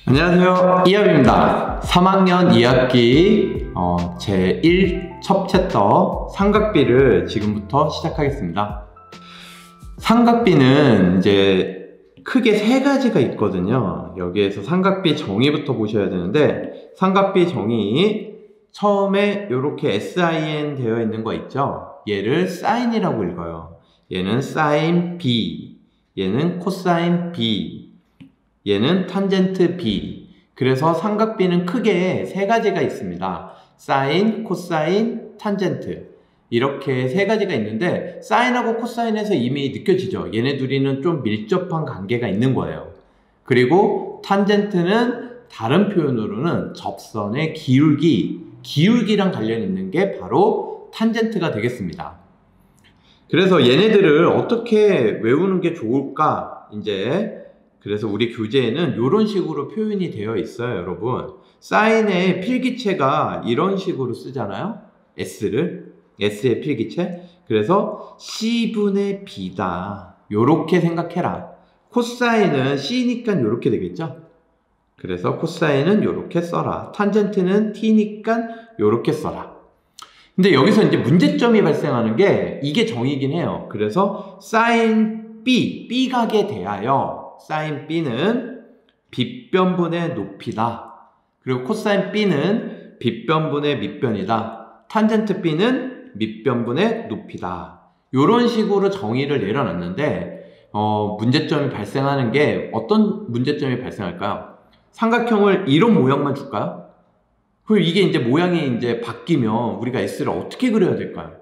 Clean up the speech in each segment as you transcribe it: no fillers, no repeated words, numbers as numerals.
안녕하세요, 이합입니다. 3학년 2학기 제1 첫 챕터 삼각비를 지금부터 시작하겠습니다. 삼각비는 이제 크게 세 가지가 있거든요. 여기에서 삼각비 정의부터 보셔야 되는데, 삼각비 정의 처음에 이렇게 sin 되어 있는 거 있죠? 얘를 사인이라고 읽어요. 얘는 사인 B, 얘는 코사인 B, 얘는 탄젠트 B. 그래서 삼각비는 크게 세 가지가 있습니다. 사인, 코사인, 탄젠트. 이렇게 세 가지가 있는데, 사인하고 코사인에서 이미 느껴지죠? 얘네 둘이는 좀 밀접한 관계가 있는 거예요. 그리고 탄젠트는 다른 표현으로는 접선의 기울기랑 관련 있는 게 바로 탄젠트가 되겠습니다. 그래서 얘네들을 어떻게 외우는 게 좋을까? 그래서 우리 교재에는 이런 식으로 표현이 되어 있어요, 여러분. 사인의 필기체가 이런 식으로 쓰잖아요. S의 필기체. 그래서 C분의 B다. 요렇게 생각해라. 코사인은 C니까 요렇게 되겠죠? 그래서 코사인은 요렇게 써라. 탄젠트는 T니까 요렇게 써라. 근데 여기서 이제 문제점이 발생하는 게 이게 정의이긴 해요. 그래서 사인 B, B각에 대하여 사인 B는 빗변분의 높이다. 그리고 코사인 B는 빗변분의 밑변이다. 탄젠트 B는 밑변분의 높이다. 이런 식으로 정의를 내려놨는데 문제점이 발생하는 게 어떤 문제점이 발생할까요? 삼각형을 이런 모양만 줄까요? 그리고 이게 이제 모양이 이제 바뀌면 우리가 S를 어떻게 그려야 될까요?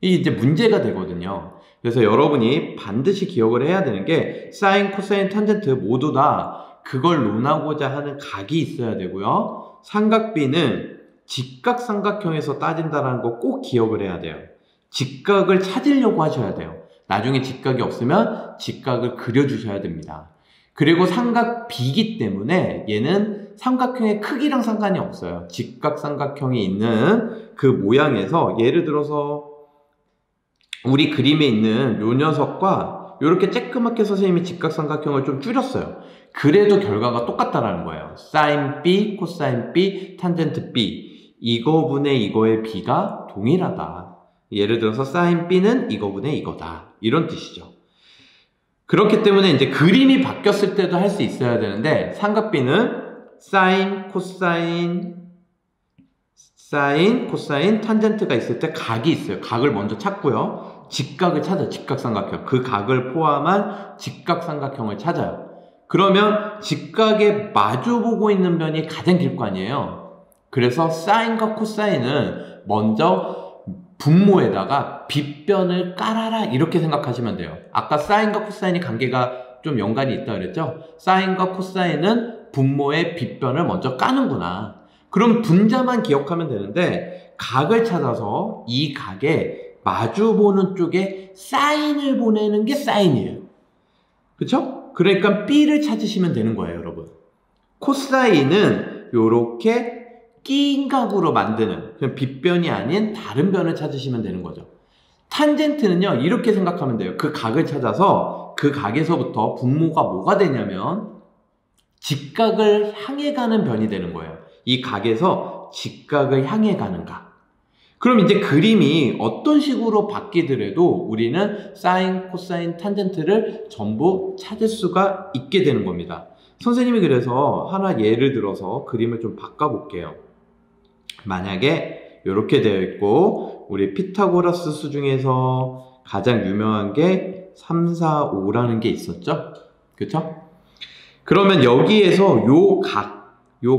이게 이제 문제가 되거든요. 그래서 여러분이 반드시 기억을 해야 되는 게 사인, 코사인, 탄젠트 모두 다 그걸 논하고자 하는 각이 있어야 되고요. 삼각비는 직각삼각형에서 따진다는 거 꼭 기억을 해야 돼요. 직각을 찾으려고 하셔야 돼요. 나중에 직각이 없으면 직각을 그려주셔야 됩니다. 그리고 삼각비이기 때문에 얘는 삼각형의 크기랑 상관이 없어요. 직각삼각형이 있는 그 모양에서 예를 들어서 우리 그림에 있는 요 녀석과 이렇게 쬐끄맣게 선생님이 직각삼각형을 좀 줄였어요. 그래도 결과가 똑같다라는 거예요. 사인 B, 코사인 B, 탄젠트 B. 이거분의 이거의 B가 동일하다. 예를 들어서 사인 B는 이거분의 이거다. 이런 뜻이죠. 그렇기 때문에 이제 그림이 바뀌었을 때도 할 수 있어야 되는데, 삼각비는 사인, 코사인, 탄젠트가 있을 때 각이 있어요. 각을 먼저 찾고요. 직각을 찾아요. 직각삼각형. 그 각을 포함한 직각삼각형을 찾아요. 그러면 직각에 마주보고 있는 면이 가장 길 거 아니에요. 그래서 사인과 코사인은 먼저 분모에다가 빗변을 깔아라 이렇게 생각하시면 돼요. 아까 사인과 코사인이 관계가 좀 연관이 있다 그랬죠? 사인과 코사인은 분모의 빗변을 먼저 까는구나. 그럼 분자만 기억하면 되는데 각을 찾아서 이 각에 마주보는 쪽에 사인을 보내는 게 사인이에요. 그쵸? 그러니까 B를 찾으시면 되는 거예요, 여러분. 코사인은 요렇게 끼인 각으로 만드는 그냥 빗변이 아닌 다른 변을 찾으시면 되는 거죠. 탄젠트는요, 이렇게 생각하면 돼요. 그 각을 찾아서 그 각에서부터 분모가 뭐가 되냐면 직각을 향해 가는 변이 되는 거예요. 이 각에서 직각을 향해 가는 각. 그럼 이제 그림이 어떤 식으로 바뀌더라도 우리는 사인, 코사인, 탄젠트를 전부 찾을 수가 있게 되는 겁니다. 선생님이 그래서 하나 예를 들어서 그림을 좀 바꿔볼게요. 만약에 이렇게 되어 있고 우리 피타고라스 수 중에서 가장 유명한 게 3, 4, 5라는 게 있었죠? 그쵸? 그러면 여기에서 요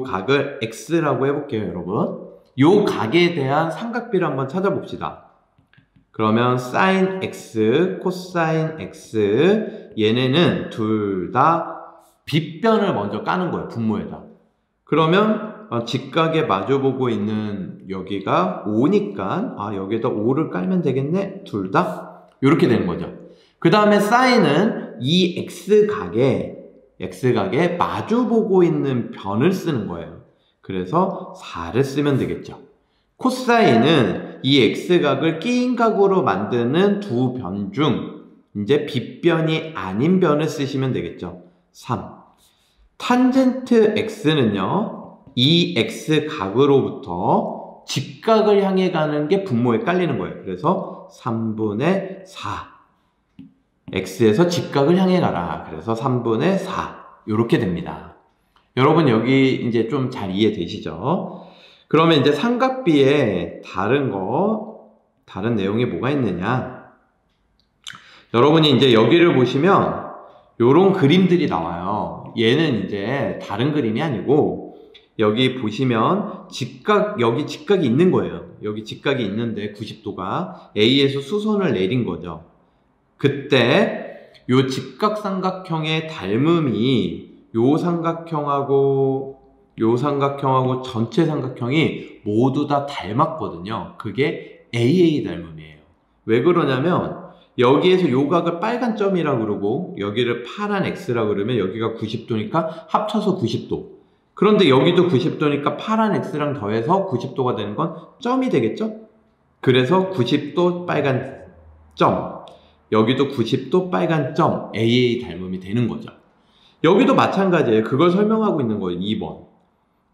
각을 X라고 해볼게요, 여러분. 요 각에 대한 삼각비를 한번 찾아봅시다. 그러면 sin X, 코사인 X 얘네는 둘 다 빗변을 먼저 까는 거예요, 분모에다. 그러면 직각에 마주보고 있는 여기가 5니까 여기에다 5를 깔면 되겠네? 둘 다? 이렇게 되는 거죠. 그 다음에 사인은 이 X각에 마주보고 있는 변을 쓰는 거예요. 그래서 4를 쓰면 되겠죠. 코사인은 이 X각을 끼인 각으로 만드는 두 변 중 이제 빗변이 아닌 변을 쓰시면 되겠죠. 3. 탄젠트 x는요, 이 x각으로부터 직각을 향해 가는 게 분모에 깔리는 거예요. 그래서 3분의 4. x에서 직각을 향해 가라. 그래서 3분의 4. 이렇게 됩니다. 여러분 여기 이제 좀 잘 이해되시죠? 그러면 이제 삼각비에 다른 내용이 뭐가 있느냐? 여러분이 이제 여기를 보시면 요런 그림들이 나와요. 얘는 이제 다른 그림이 아니고 여기 보시면 여기 직각이 있는 거예요. 여기 직각이 있는데 90도가 A에서 수선을 내린 거죠. 그때 요 직각삼각형의 닮음이 요 삼각형하고 전체 삼각형이 모두 다 닮았거든요. 그게 AA 닮음이에요. 왜 그러냐면 여기에서 요 각을 빨간 점이라고 그러고 여기를 파란 X라고 그러면 여기가 90도니까 합쳐서 90도. 그런데 여기도 90도니까 파란 X랑 더해서 90도가 되는 건 점이 되겠죠? 그래서 90도 빨간 점, 여기도 90도 빨간 점, AA 닮음이 되는 거죠. 여기도 마찬가지예요. 그걸 설명하고 있는 거예요. 2번.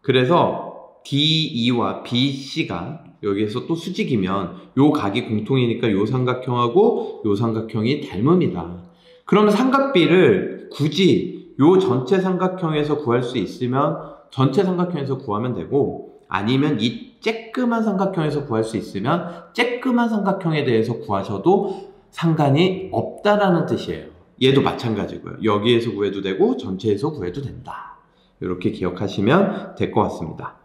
그래서 DE와 BC가 여기에서 또 수직이면 요 각이 공통이니까 요 삼각형하고 요 삼각형이 닮음이다. 그러면 삼각비를 굳이 요 전체 삼각형에서 구할 수 있으면 전체 삼각형에서 구하면 되고, 아니면 이 쬐끄만 삼각형에서 구할 수 있으면 쬐끄만 삼각형에 대해서 구하셔도 상관이 없다라는 뜻이에요. 얘도 마찬가지고요. 여기에서 구해도 되고 전체에서 구해도 된다. 이렇게 기억하시면 될 것 같습니다.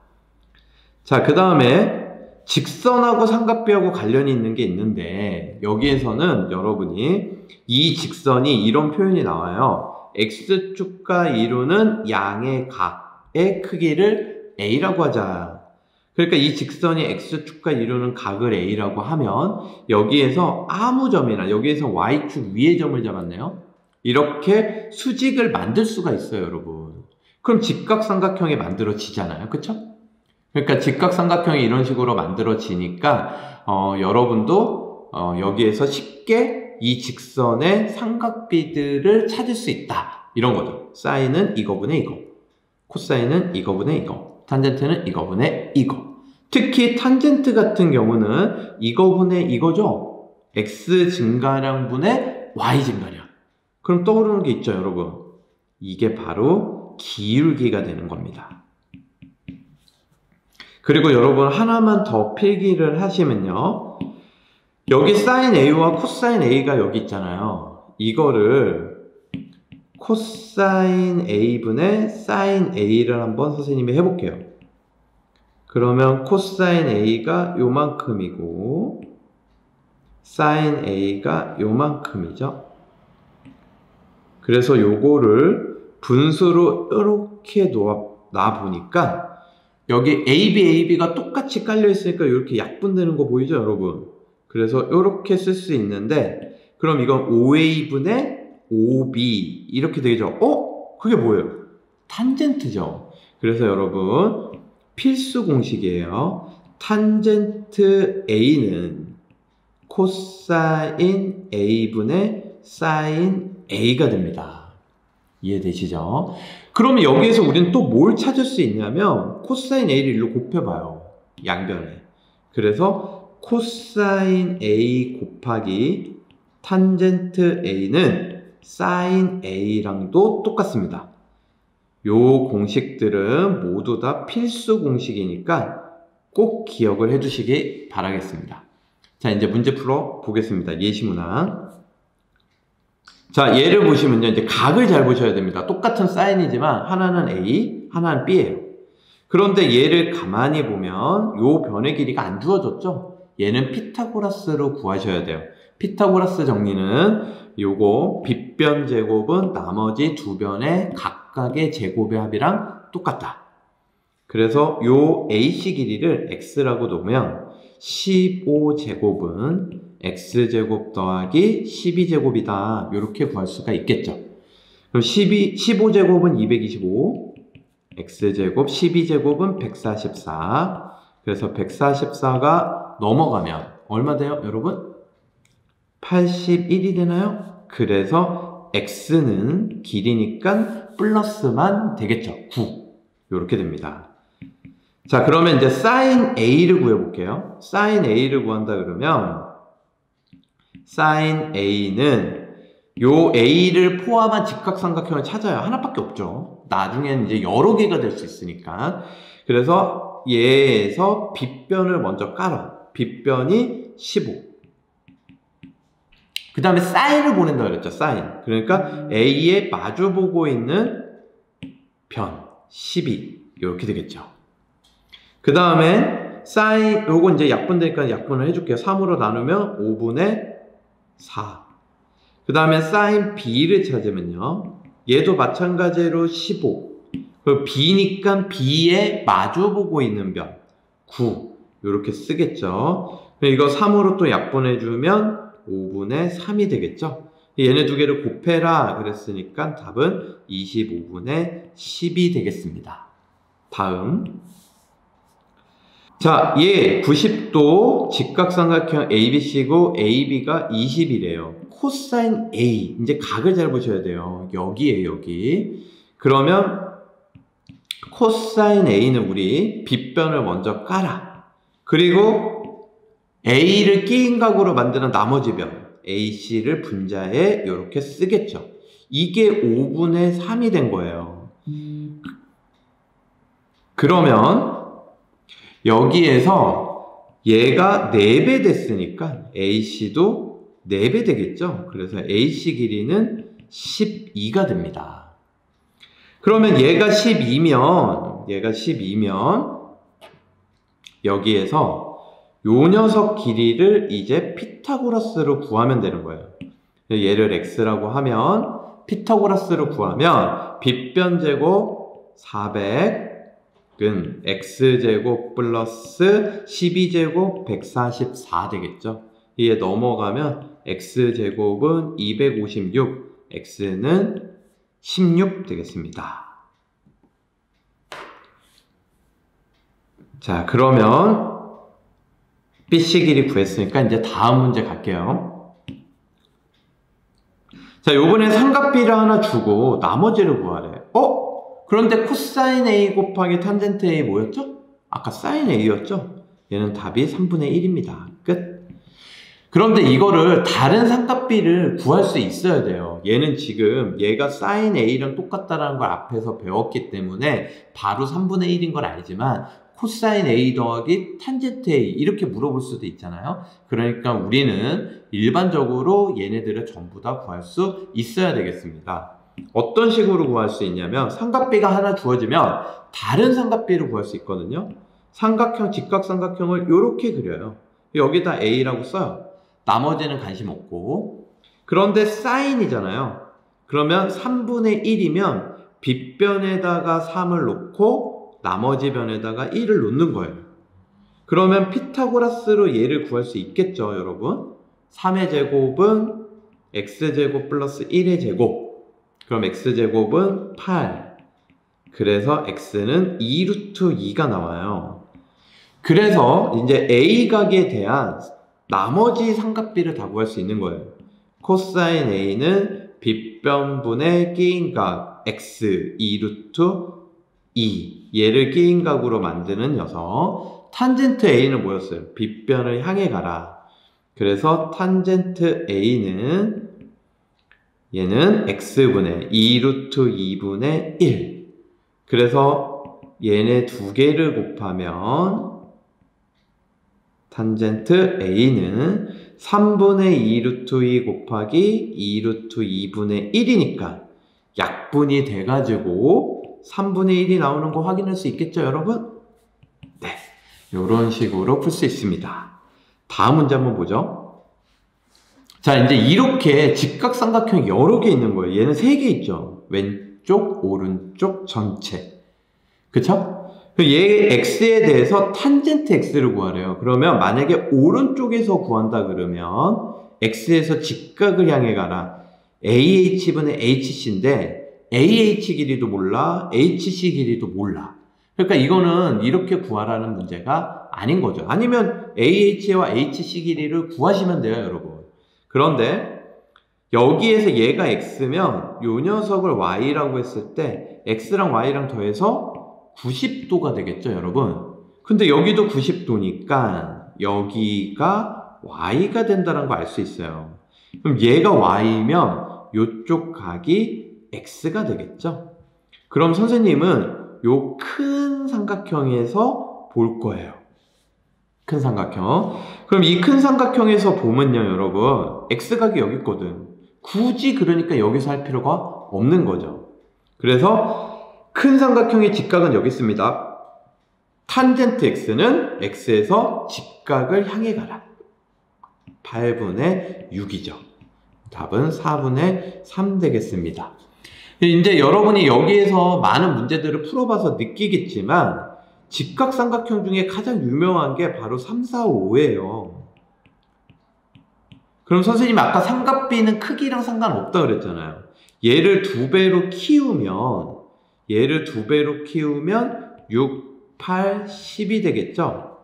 자, 그 다음에 직선하고 삼각비하고 관련이 있는 게 있는데, 여기에서는 여러분이 이 직선이 이런 표현이 나와요. X축과 이루는 양의 각의 크기를 A라고 하자. 그러니까 이 직선이 X축과 이루는 각을 A라고 하면 여기에서 아무 점이나, 여기에서 Y축 위의 점을 잡았네요. 이렇게 수직을 만들 수가 있어요, 여러분. 그럼 직각삼각형이 만들어지잖아요. 그쵸? 그러니까 직각삼각형이 이런 식으로 만들어지니까 여러분도 여기에서 쉽게 이 직선의 삼각비들을 찾을 수 있다. 이런 거죠. 사인은 이거분의 이거, 코사인은 이거분의 이거, 탄젠트는 이거분의 이거. 특히 탄젠트 같은 경우는 이거분의 이거죠. X 증가량분의 Y 증가량. 그럼 떠오르는 게 있죠, 여러분. 이게 바로 기울기가 되는 겁니다. 그리고 여러분 하나만 더 필기를 하시면요, 여기 사인 A와 코사인 A가 여기 있잖아요. 이거를 코사인 A분의 사인 A를 한번 선생님이 해볼게요. 그러면 코사인 A가 요만큼이고 사인 A가 요만큼이죠. 그래서 요거를 분수로 이렇게 놔보니까 여기 AB가 똑같이 깔려 있으니까 이렇게 약분되는 거 보이죠, 여러분? 그래서 이렇게 쓸 수 있는데, 그럼 이건 OA분의 OB 이렇게 되죠. 그게 뭐예요? 탄젠트죠. 그래서 여러분 필수 공식이에요. 탄젠트 A는 코사인 A분의 사인 A가 됩니다. 이해되시죠? 그러면 여기에서 우리는 또 뭘 찾을 수 있냐면 코사인 A를 일로 곱해봐요. 양변에. 그래서 코사인 A 곱하기 탄젠트 A는 사인 A랑도 똑같습니다. 요 공식들은 모두 다 필수 공식이니까 꼭 기억을 해두시기 바라겠습니다. 자, 이제 문제 풀어 보겠습니다. 예시문항. 자, 얘를 보시면요, 이제 각을 잘 보셔야 됩니다. 똑같은 사인이지만 하나는 A, 하나는 B예요. 그런데 얘를 가만히 보면 요 변의 길이가 안 주어졌죠? 얘는 피타고라스로 구하셔야 돼요. 피타고라스 정리는 요거 빗변 제곱은 나머지 두 변의 각각의 제곱의 합이랑 똑같다. 그래서 요 AC 길이를 X라고 놓으면 15제곱은 X제곱 더하기 12제곱이다. 이렇게 구할 수가 있겠죠. 그럼 15제곱은 225, X제곱, 12제곱은 144. 그래서 144가 넘어가면 얼마 돼요, 여러분? 81이 되나요? 그래서 X는 길이니까 플러스만 되겠죠. 9. 이렇게 됩니다. 자, 그러면 이제 sin A를 구해볼게요. sin A를 구한다 그러면 sin A는 요 A를 포함한 직각삼각형을 찾아요. 하나밖에 없죠. 나중에는 이제 여러 개가 될 수 있으니까. 그래서 얘에서 빗변을 먼저 깔아. 빗변이 15. 그 다음에 사인을 보낸다 그랬죠. 사인. 그러니까 A에 마주보고 있는 변 12 이렇게 되겠죠. 그 다음에 사인 요거 이제 약분되니까 약분을 해줄게요. 3으로 나누면 5분의 4. 그 다음에 사인 B를 찾으면요. 얘도 마찬가지로 15. 그리고 B니까 B에 마주보고 있는 변 9 이렇게 쓰겠죠. 이거 3으로 또 약분해주면 5분의 3이 되겠죠. 얘네 두 개를 곱해라 그랬으니까 답은 25분의 10이 되겠습니다. 다음. 자, 얘 90도 직각삼각형 ABC고 AB가 20이래요. 코사인 A. 이제 각을 잘 보셔야 돼요. 여기에요, 여기. 그러면 코사인 A는 우리 빗변을 먼저 깔아. 그리고 A를 끼인 각으로 만드는 나머지 변 AC를 분자에 이렇게 쓰겠죠. 이게 5분의 3이 된 거예요. 그러면 여기에서 얘가 4배 됐으니까 AC도 4배 되겠죠. 그래서 AC 길이는 12가 됩니다. 그러면 얘가 12면 여기에서 요 녀석 길이를 이제 피타고라스로 구하면 되는 거예요. 얘를 x라고 하면 피타고라스로 구하면 빗변제곱 400은 x제곱 플러스 12제곱 144 되겠죠. 이게 넘어가면 x제곱은 256, x는 16 되겠습니다. 자, 그러면 BC 길이 구했으니까 이제 다음 문제 갈게요. 자, 요번에 삼각비를 하나 주고 나머지를 구하래. 그런데 코사인 A 곱하기 탄젠트 A 뭐였죠? 아까 사인 A였죠? 얘는 답이 3분의 1입니다. 끝. 그런데 이거를 다른 삼각비를 구할 수 있어야 돼요. 얘는 지금 얘가 사인 A랑 똑같다는 걸 앞에서 배웠기 때문에 바로 3분의 1인 걸 알지만 코사인 A 더하기 탄젠트 A 이렇게 물어볼 수도 있잖아요. 그러니까 우리는 일반적으로 얘네들을 전부 다 구할 수 있어야 되겠습니다. 어떤 식으로 구할 수 있냐면 삼각비가 하나 주어지면 다른 삼각비를 구할 수 있거든요. 삼각형, 직각삼각형을 이렇게 그려요. 여기다 A라고 써요. 나머지는 관심 없고. 그런데 사인이잖아요. 그러면 3분의 1이면 빗변에다가 3을 놓고 나머지 변에다가 1을 놓는 거예요. 그러면 피타고라스로 얘를 구할 수 있겠죠, 여러분? 3의 제곱은 x제곱 플러스 1의 제곱. 그럼 x제곱은 8. 그래서 x는 2루트 2가 나와요. 그래서 이제 A각에 대한 나머지 삼각비를 다 구할 수 있는 거예요. 코사인 A는 빗변분의 끼인각 x 2루트 2 얘를 끼인각으로 만드는 녀석. 탄젠트 A는 뭐였어요? 빗변을 향해 가라. 그래서 탄젠트 A는 얘는 x분의 2루트 2분의 1. 그래서 얘네 두 개를 곱하면 탄젠트 A는 3분의 2루트 2 곱하기 2루트 2분의 1이니까 약분이 돼가지고 3분의 1이 나오는 거 확인할 수 있겠죠, 여러분? 네. 이런 식으로 풀 수 있습니다. 다음 문제 한번 보죠. 자, 이제 이렇게 직각삼각형이 여러 개 있는 거예요. 얘는 3개 있죠. 왼쪽, 오른쪽, 전체. 그쵸? 얘 x에 대해서 탄젠트 x를 구하래요. 그러면 만약에 오른쪽에서 구한다 그러면 x에서 직각을 향해 가라. ah분의 hc인데 AH 길이도 몰라, HC 길이도 몰라. 그러니까 이거는 이렇게 구하라는 문제가 아닌 거죠. 아니면 AH와 HC 길이를 구하시면 돼요, 여러분. 그런데 여기에서 얘가 x면 요 녀석을 y라고 했을 때 x랑 y랑 더해서 90도가 되겠죠, 여러분? 근데 여기도 90도니까 여기가 y가 된다는 거 알 수 있어요. 그럼 얘가 y면 요쪽 각이 x가 되겠죠? 그럼 선생님은 요 큰 삼각형에서 볼 거예요. 큰 삼각형. 그럼 이 큰 삼각형에서 보면요, 여러분, x각이 여기 있거든. 굳이 그러니까 여기서 할 필요가 없는 거죠. 그래서 큰 삼각형의 직각은 여기 있습니다. 탄젠트 x는 x에서 직각을 향해 가라. 8분의 6이죠. 답은 4분의 3 되겠습니다. 이제 여러분이 여기에서 많은 문제들을 풀어봐서 느끼겠지만 직각삼각형 중에 가장 유명한 게 바로 3, 4, 5예요. 그럼 선생님이 아까 삼각비는 크기랑 상관없다 그랬잖아요. 얘를 2배로 키우면 6, 8, 10이 되겠죠?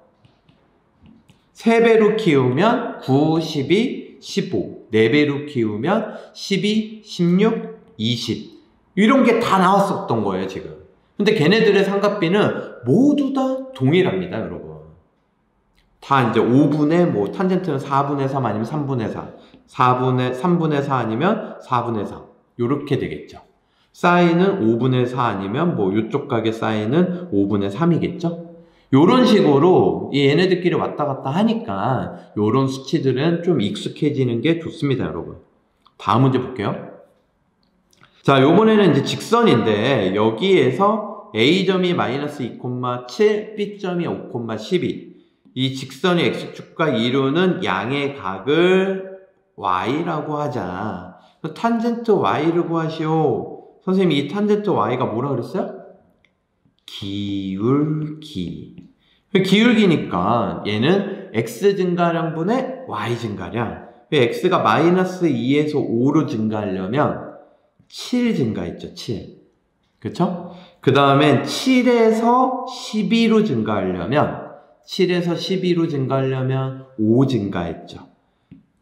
3배로 키우면 9, 12, 15. 4배로 키우면 12, 16, 20. 이런 게 다 나왔었던 거예요, 지금. 근데 걔네들의 삼각비는 모두 다 동일합니다, 여러분. 다 이제 5분의 뭐 탄젠트는 4분의 3 아니면 3분의 4. 3분의 4 아니면 4분의 3. 요렇게 되겠죠. 사인은 5분의 4 아니면 뭐 요쪽 각의 사인은 5분의 3이겠죠. 요런 식으로 얘네들끼리 왔다 갔다 하니까 요런 수치들은 좀 익숙해지는 게 좋습니다, 여러분. 다음 문제 볼게요. 자, 요번에는 이제 직선인데 여기에서 A점이 마이너스 2,7, B점이 5,12. 이 직선의 X축과 이루는 양의 각을 Y라고 하자. 탄젠트 Y를 구하시오. 선생님이 이 탄젠트 Y가 뭐라 그랬어요? 기울기. 기울기니까 얘는 X 증가량분의 Y 증가량. X가 마이너스 2에서 5로 증가하려면 7 증가했죠, 7. 그쵸? 그 다음에 7에서 12로 증가하려면 5 증가했죠.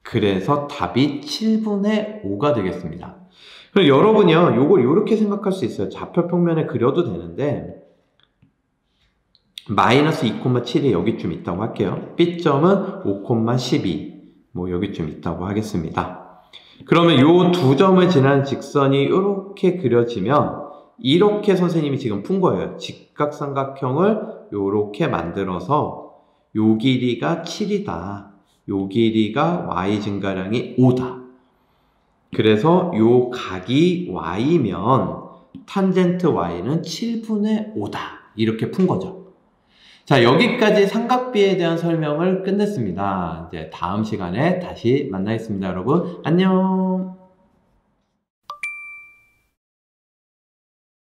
그래서 답이 7분의 5가 되겠습니다. 그럼 여러분이요, 요걸 이렇게 생각할 수 있어요. 좌표 평면에 그려도 되는데 마이너스 2,7이 여기쯤 있다고 할게요. B점은 5,12 뭐 여기쯤 있다고 하겠습니다. 그러면 요 두 점을 지나는 직선이 이렇게 그려지면 이렇게 선생님이 지금 푼 거예요. 직각삼각형을 요렇게 만들어서 요 길이가 7이다. 요 길이가 y 증가량이 5다. 그래서 요 각이 y면 탄젠트 y는 7분의 5다. 이렇게 푼 거죠. 자, 여기까지 삼각비에 대한 설명을 끝냈습니다. 이제 다음 시간에 다시 만나겠습니다, 여러분. 안녕!